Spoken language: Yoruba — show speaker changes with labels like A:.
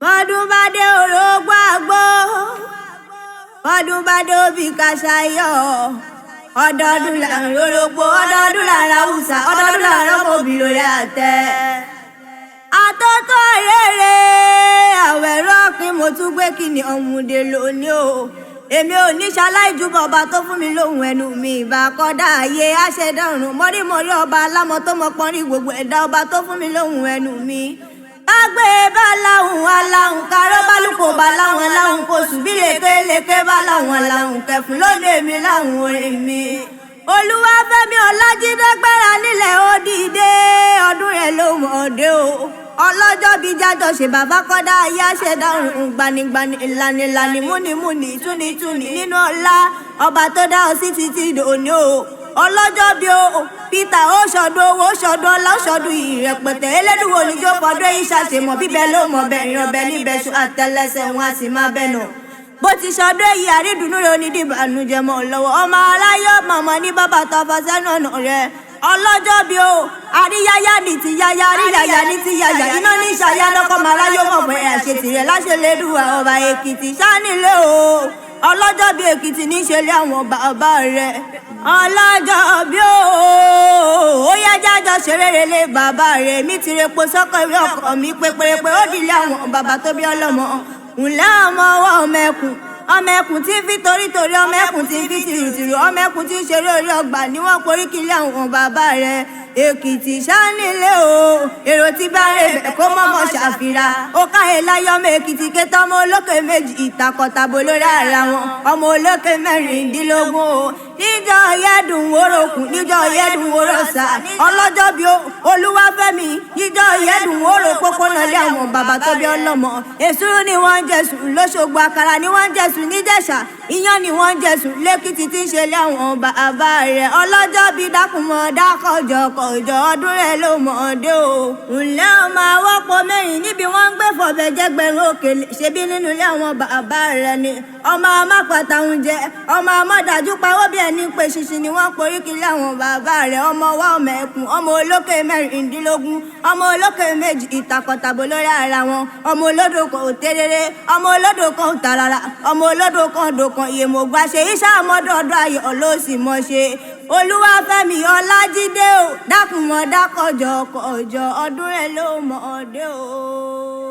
A: Bọ́dún bá dé orógbó àgbó, bọ́dún bá dé obì kàṣàyọ̀. Ọdọọdún là ń rorógbó, ọdọọdún là ń ráwùsà, ọdọọdún là ń rọ́pò bí lórí àtẹ. Àtótó rere àwẹ̀rọ ọ̀pìn mo tún gbé kíni ọ̀mùdé lónìí o. Èmi ò ní ṣaláìjú bọ̀bá tó fún mi lóhùn ẹnu mi ìbá kọ́dá ayé àṣẹdọ̀rùn mọ́rímọ́rí ọba alámọ̀ tó mọ pọ́nrí gbogbo ẹ̀dá ọba tó fún mi lóhùn ẹnu mi. Kágbé bá láhùn aláhùn kárọ́ bálùkò bá láhùn aláhùn kò sùn bí lékeleke bá láhùn aláhùn kẹfùn lóde mi láhùn orin mi. Olúwafẹ́mi Ọlájídé gbéra nílẹ̀ ó dìde ọdún rẹ̀ ló mọ̀ ọ́dẹ o. Ọlọ́jọ́ bíi jájọ ṣe bàbá kọ́dá ayé àṣẹdọ̀rùn gbanigbani ìlanilani múnimúni túnitúni nínú ọlá ọba tó dá ọ sí títí dòní o. Ọlọ́jọ́ bí o Peter ó ṣọdún owó ṣọdún ọlá ṣọdún ìrẹpẹtẹ elédùwò níjó fọdún ìṣàṣemọ bíbẹ ló mọ bẹ̀rìn ọbẹ níbẹ̀ ṣu àtẹlẹsẹ̀ wọn a sì máa bẹ̀ nà. Bó ti ṣọdún èyí àrídùnnú rẹ onídìbànújẹ́ mọ́ lọ́wọ́ ọmọ aláyọ̀ mọ̀mọ́ ní bàbá tó fọ sẹ́nu ọ̀nà rẹ̀. Ọlọ́jọ́ bí o àríyáyá ní ti yáyá àríyáyá ní ti yáyá iná ní ṣàyá lọ́kọ́ màrá yóò mọ̀ pé àṣẹ tìrẹ láṣẹ lédùwà ọba Èkìtì ṣánilé o. Ọlọ́jọ́ bí Èkìtì níṣẹ́lẹ̀ àwọn bàbá rẹ̀. Ọlọ́jọ́ bí ó yá jájọ ṣeré lé bàbá rẹ̀ mi ti repo sọ́kọ̀ ìwé ọkọ̀ mi pépérépé ó dìlé àwọn bàbá tó bí ọlọ́mọ ńlẹ́ ọmọ ọwọ́ ọmọ ẹkùn tí ń fi torítorí ọmọ ẹkùn tí ń fi tìrùtìrù ọmọ ẹkùn tí ń ṣeré orí ọgbà ni wọ́n porí kílé àwọn bàbá rẹ̀. Èkìtì ṣánilé o èrò tí bá rè bẹ̀ kó mọ́mọ́ ṣàfihàn ó káyé láyọ̀ ọmọ Èkìtì kété ọmọ olókè méjì ìtàkọ̀tàbò lórí ara wọn ọmọ olókè mẹ́rìndínlógún o. Níjọ́ yẹ́dùn wórókùn níjọ́ yẹ́dùn wórọ̀sà ọlọ́jọ́ bí Olúwafẹ́mi níjọ́ yẹ́dùn wóró pópónà lé àwọn bàbá tó bí ọlọ́mọ. Èsúrú ni wọ́n ń jẹ̀sùn l'Óṣogbo àkàrà ni wọ́n ń jẹ̀sùn n'Íjẹ̀ṣà iyán ni wọ́n ń jẹ̀sùn l'Ékìtì tí ń ṣe lé àwọn bàbá rẹ̀. Ọlọ́jọ́ bí dákùnmọ́ dákọ̀jọ̀kọ̀jọ̀ ọdún rẹ̀ ló mọ̀ ọ́dẹ o. Ǹlẹ́ ọmọ àwọ́pọ̀ mẹ́rin níbi wọ́n ń gbé fọ̀bẹ̀ jẹgbẹ̀rún òkèlè ṣebí nínú ilé àwọn bàbá rẹ̀ ni. Ọmọ amápàtà ń jẹ ọmọ amọ́dájú pawó bí ẹni pé ṣinṣin ni wọ́n porí kílé àwọn bàbá rẹ̀. Ọmọ wa ọmọ ẹkùn ọmọ olókè mẹ́rìndínlógún ọmọ olókè méjì ìtàkọ̀tàbò lórí ara wọn ọmọ olódò kan ò tẹ́rẹ́rẹ́ ọmọ olódò kan ò tàràrà ọmọ olódò kan ò dòkan ìyèmọ̀gbà ṣe iṣẹ́ àmọ́dọ̀ọ́dọ̀ ayọ̀ ló sì mọ̀ ṣe. Olúwafẹ́mi Ọlájídé o dákùnmọ́ dákọ̀jọ̀kọ̀jọ̀ ọdún rẹ̀ ló mọ̀ ọ́dẹ o.